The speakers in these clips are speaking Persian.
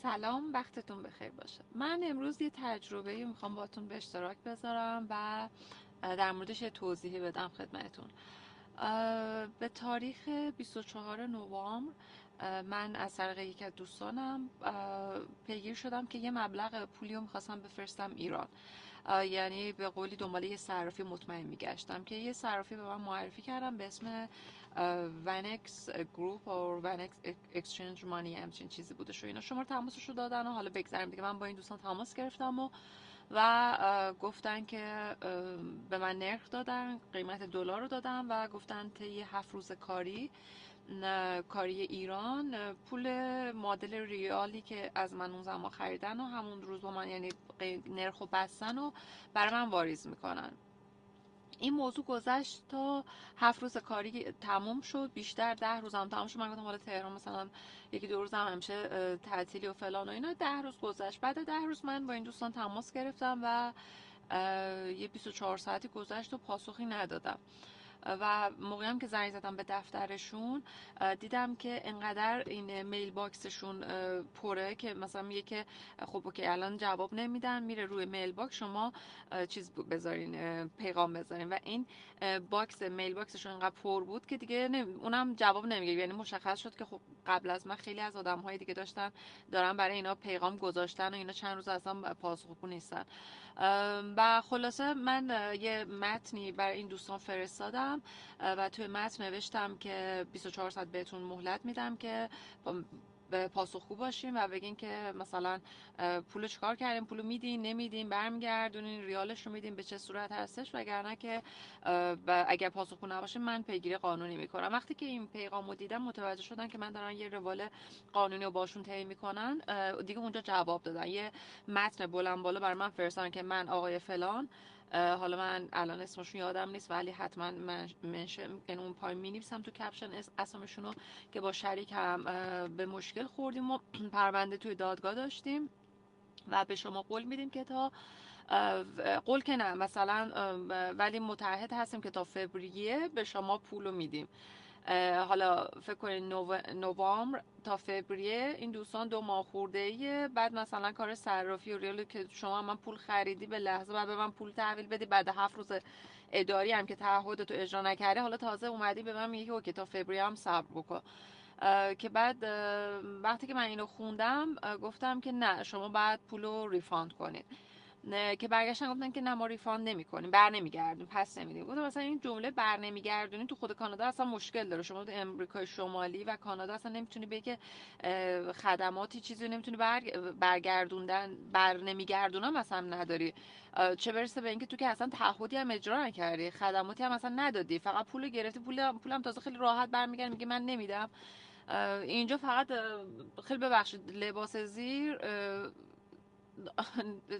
سلام، وقتتون بخیر باشه. من امروز یه تجربه میخوام باهاتون به اشتراک بذارم و در موردش یه توضیحی بدم خدمتتون. به تاریخ 24 نوامبر من از طریق یکی از دوستانم پیگیر شدم که یه مبلغ پولی رو میخواستم بفرستم ایران. یعنی به قولی دنبال یه صرافی مطمئن میگشتم که یه صرافی به من معرفی کردم به اسم ونکس گروپ یا ونکس اکسچنج مانی، همچین چیزی بودش و اینا شماره تماسش رو دادن و حالا بگذاریم دیگه. من با این دوستان تماس گرفتم و گفتن که به من نرخ دادن، قیمت دلار رو دادن و گفتن طی 7 روز کاری ایران پول معادل ریالی که از من اون زمان خریدن و همون روز با من، یعنی نرخ و بستن و برای من واریز میکنن. این موضوع گذشت تا 7 روز کاری تموم شد، بیشتر 10 روز هم تموم شد. من گفتم حالا تهران مثلا یکی دو روز هم همیشه تعطیلی و فلان و اینا. 10 روز گذشت. بعد 10 روز من با این دوستان تماس گرفتم و یه 24 ساعتی گذشت و پاسخی ندادم و موقعی هم که زنگ زدم به دفترشون دیدم که انقدر این میل باکسشون پره که مثلا میگه که خب اوکی الان جواب نمیدن، میره روی میل باکس شما چیز بذارین، پیغام بذارین و این میل باکسشون انقدر پر بود که دیگه اونم جواب نمیگه. یعنی مشخص شد که خب قبل از من خیلی از آدم‌های دیگه دارن برای اینا پیغام گذاشتن و اینا چند روز اصلا پاسخگو نیستن. و خلاصه من یه متنی برای این دوستان فرستادم و توی متن نوشتم که 24 ساعت بهتون مهلت میدم که به پاسخگو باشیم و بگین که مثلا پولو چیکار کردیم، پولو میدین نمیدین، برمیگردونین، ریالش رو میدین، به چه صورت هستش، وگرنه که اگر پاسخگو نباشه من پیگیری قانونی میکنم. وقتی که این پیغامو دیدم متوجه شدن که من دارن یه روال قانونی رو باشون طی میکنن، دیگه اونجا جواب دادن. یه متن بلند بالا برای من فرستادن که من آقای فلان، حالا من الان اسمشون یادم نیست ولی حتما منشن اون پای می نویسم تو کپشن اسمشونو، که با شریک هم به مشکل خوردیم و پرونده توی دادگاه داشتیم و به شما قول میدیم که تا قول که نه مثلا ولی متعهد هستیم که تا فوریه به شما پولو میدیم. حالا فکر کنید نوامبر تا فوریه این دوستان 2 ماه خورده ایه. بعد مثلا کار صرافی و ریالی که شما من پول خریدی به لحظه بعد به من پول تحویل بدی، بعد 7 روز اداری هم که تعهدتو اجرا نکردی حالا تازه اومدی به من میگی که اوکی تا فوریه هم صبر بکن. که بعد وقتی که من اینو خوندم گفتم که نه شما باید پولو ریفاند کنید. نه که برگشتن گفتن که نه ما ریفاند نمی‌کنیم، بر نمیگردیم، پس نمیدیم. گفتم مثلا این جمله بر نمیگردونیم تو خود کانادا اصلا مشکل داره. شما تو امریکای شمالی و کانادا اصلا نمیتونی بگی که خدماتی چیزی نمیتونی برگردوندن، بر نمیگردونم مثلا نداری، چه برسه به اینکه تو که اصلا تعهدی هم اجرا نکردی، خدماتی هم اصلا ندادی، فقط پول گرفتی، پولم تازه خیلی راحت برمیگردم میگه من نمیدم. اینجا فقط خیلی ببخشید لباس زیر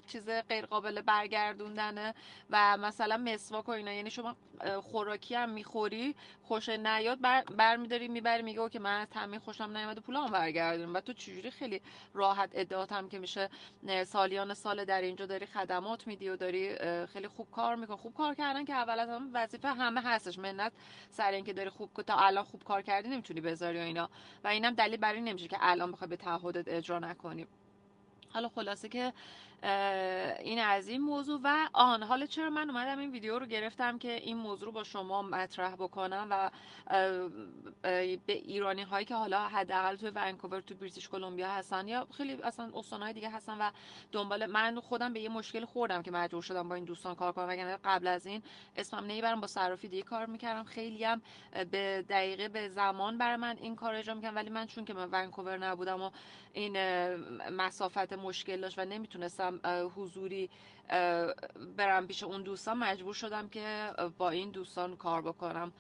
چیز غیر قابل برگردوندنه و مثلا مسواک و اینا. یعنی شما خوراکی هم میخوری خوش نیاد برمیداری میبری میگه که من از تامین خوشم نیومد و پولامو برگردونم. و تو چجوری خیلی راحت ادعات هم که میشه سالیان سال در اینجا داری خدمات میدی و داری خیلی خوب کار میکنی. خوب کار کردن که اول از همه وظیفه همه هستش، منت سر اینکه داری خوب تا الان خوب کار کردی نمیتونی بذاری و اینا، و اینم دلیل بر این نمیشه که الان بخوای به تعهدت اجرا نکنی. حالا خلاصه که این از این موضوع. و حالا چرا من اومدم این ویدیو رو گرفتم که این موضوع رو با شما مطرح بکنم و به ایرانی هایی که حالا حداقل توی ونکوور تو بریتیش کلمبیا هستن یا خیلی اصلا استانهای دیگه هستن و دنبال من خودم به یه مشکل خوردم که مجبور شدم با این دوستان کار کنم، وگرنه قبل از این اسمم نمیبرم، با صرافی دیگه کار میکردم، خیلی هم به دقیقه به زمان برای من این کار اجرا میکردم. ولی من چون که من ونکوور نبودم و این مسافت مشکل داشت و نمیتونستم حضوری برم پیش اون دوستان، مجبور شدم که با این دوستان کار بکنم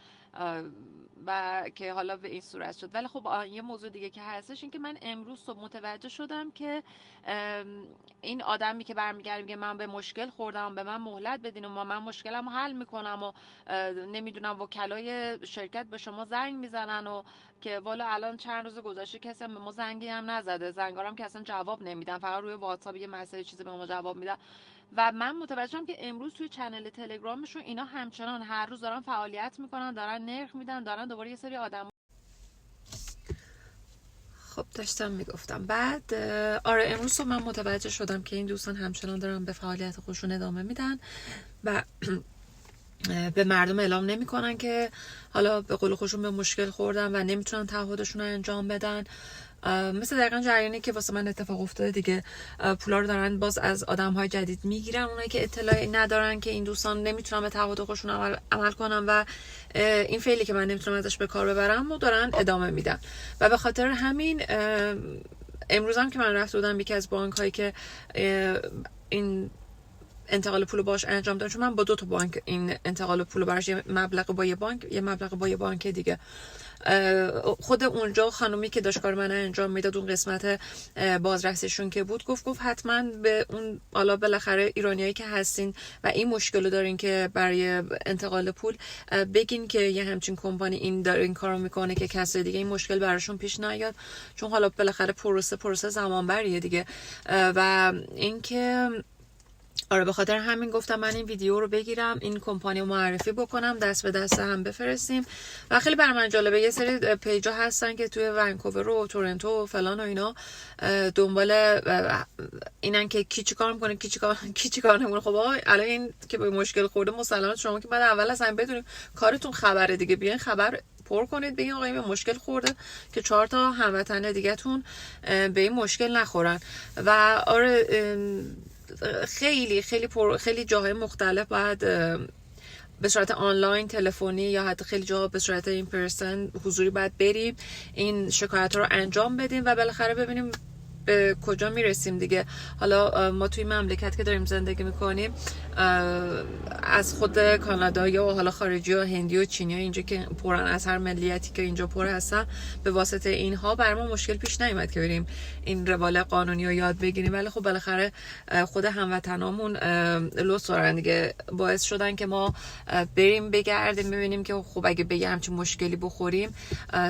و که حالا به این صورت شد. ولی خب یه موضوع دیگه که هستش این که من امروز صبح متوجه شدم که این آدمی که برمیگرده میگه من به مشکل خوردم به من مهلت بدین و من مشکلمو حل میکنم و نمیدونم وکلای شرکت به شما زنگ میزنن و که والا الان چند روز گذشته کسی به ما زنگی هم نزده، زنگارم که اصلا جواب نمیدن، فقط روی واتساپ یه مسیج چیزی به ما جواب میدن. و من متوجه شدم که امروز توی چنل تلگرامشون اینا همچنان هر روز دارن فعالیت میکنن، دارن نرخ میدن، دارن دوباره یه سری آدم. خب داشتم میگفتم بعد آره امروز صبح من متوجه شدم که این دوستان همچنان دارن به فعالیت خودشون ادامه میدن و به مردم اعلام نمیکنن که حالا به قول خودشون به مشکل خوردن و نمیتونن تعهدشون رو انجام بدن. مثل دقیقا جریانی که واسه من اتفاق افتاده دیگه، پولا رو دارن باز از آدم‌های جدید میگیرن، اونایی که اطلاعی ندارن که این دوستان نمیتونن به تعهد خودشون عمل کنن و این فعلی که من نمیتونم ازش به کار ببرم و دارن ادامه میدن. و به خاطر همین امروز هم که من رفته بودم یکی از بانک هایی که این انتقال پول باش انجام دادم، چون من با 2 تا بانک این انتقال پول براش، یه مبلغ با یه بانک، یه مبلغ با یه بانک دیگه. خود اونجا خانومی که داشت کار من انجام میداد، اون قسمت بازرسیشون که بود، گفت حتما به اون حالا بالاخره ایرانیایی که هستین و این مشکل رو دارین که برای انتقال پول بگین که یه همچین کمپانی این داره این کارو میکنه که کسی دیگه این مشکل براشون پیش نیاد، چون حالا بالاخره پروسه زمان بریه دیگه. و اینکه آره به خاطر همین گفتم من این ویدیو رو بگیرم، این کمپانی رو معرفی بکنم، دست به دست هم بفرستیم. و خیلی برای من جالبه، یه سری پیجا هستن که توی ونکوور و تورنتو و فلان و اینا دنبال اینن که کی چیکار میکنه کی چیکار نمیکنه. خب آقا الان این که به مشکل خورده مسلماً شما که بعد اول اصلا بدونید کارتون خبره دیگه، بیاین خبر پر کنید بگین آقا این به مشکل خورده که 4 تا هموطن دیگه‌تون به این مشکل نخورن. و آره خیلی جاهای مختلف باید به صورت آنلاین، تلفنی یا حتی خیلی جاها به صورت این پرسن حضوری باید بریم این شکایت رو انجام بدیم و بالاخره ببینیم به کجا میرسیم دیگه. حالا ما توی مملکت که داریم زندگی میکنیم، از خود کانادا یا حالا خارجی و هندی و چینی اینجا که پرن، از هر ملیتی که اینجا پر هستن، به واسطه اینها بر ما مشکل پیش نیومد که بریم این روال قانونی رو یاد بگیریم، ولی خب بالاخره خود هموطنامون لطف دارن دیگه، باعث شدن که ما بریم بگردیم ببینیم که خب اگه به همچین مشکلی بخوریم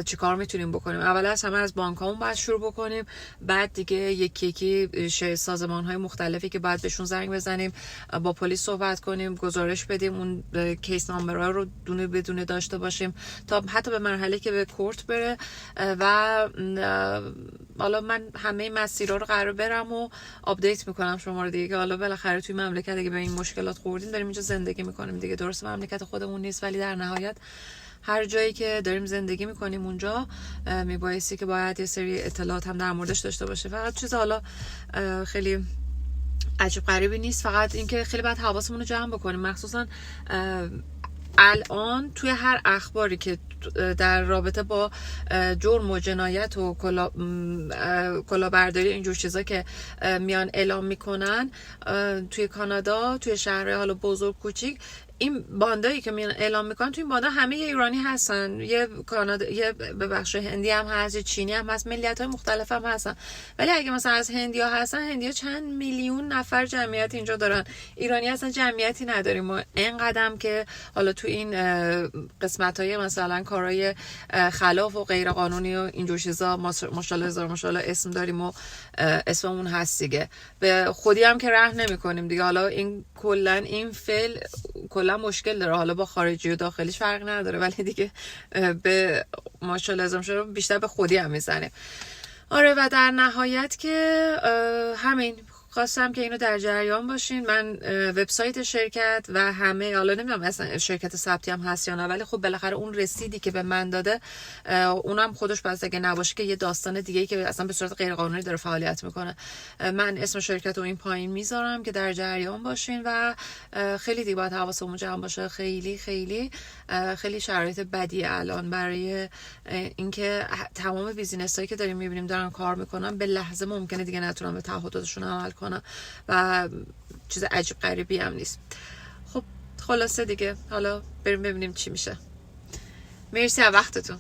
چیکار میتونیم بکنیم. اول از همه از بانکامون باید شروع بکنیم، بعد دیگه یکی سازمان‌های مختلفی که باید بهشون زنگ بزنیم، با پلیس صحبت کنیم، گزارش بدیم، اون کیس نامبرها رو دونه بدونه داشته باشیم تا حتی به مرحله که به کورت بره. و حالا من همه مسیرها رو قرار برم و آپدیت میکنم شما رو دیگه، که حالا بالاخره توی مملکت اگه به این مشکلات خوردیم داریم اینجا زندگی میکنیم دیگه. درست مملکت خودمون نیست، ولی در نهایت هر جایی که داریم زندگی میکنیم اونجا میبایستی که باید یه سری اطلاعات هم در موردش داشته باشه. فقط چیز حالا خیلی عجیب غریبی نیست، فقط اینکه خیلی باید حواسمون رو جمع بکنیم، مخصوصا الان توی هر اخباری که در رابطه با جرم و جنایت و کلاهبرداری اینجور چیزا که میان اعلام میکنن توی کانادا، توی شهرهای حالا بزرگ کوچیک، این باندایی که میان اعلام میکنن توی این باندا همه ایرانی هستن، یه کانادا، یه به بخش هندی هم هست، یه چینی هم هست، ملیت‌های مختلف هم هستن. ولی اگه مثلا از هندیا هستن، هندیا چند میلیون نفر جمعیت اینجا دارن، ایرانی اصلا جمعیتی نداریم. و اینقدرم که حالا تو این قسمت‌های مثلا کارهای خلاف و غیر قانونی و اینجور چیزا ماشاءالله هزار ماشاءالله اسم داریم و اسممون هست دیگه، به خودی هم که رحم نمی‌کنیم دیگه. حالا این کلا این فعل کلا مشکل داره، حالا با خارجی و داخلیش فرق نداره، ولی دیگه به ماشاءالله لازم شده بیشتر به خودی هم میزنه. آره و در نهایت که همین خواستم که اینو در جریان باشین. من وبسایت شرکت و همه، حالا نمیدونم اصلا شرکت ثبتی هم هست یا نه، ولی خب بالاخره اون رسیدی که به من داده اونم خودش بس اگه نباشه که یه داستان دیگه ای که اصلا به صورت غیر قانونی داره فعالیت میکنه. من اسم شرکت رو این پایین میذارم که در جریان باشین و خیلی دیگه باید حواسمون جمع باشه. خیلی خیلی خیلی شرایط بدی الان برای اینکه تمام بیزینس‌هایی که داریم میبینیم دارن کار میکنن، به لحظه ممکنه دیگه نتونن به تعهداتشون عمل کنم و چیز عجیب غریبی هم نیست. خب خلاصه دیگه حالا بریم ببینیم چی میشه. مرسی از وقتتون.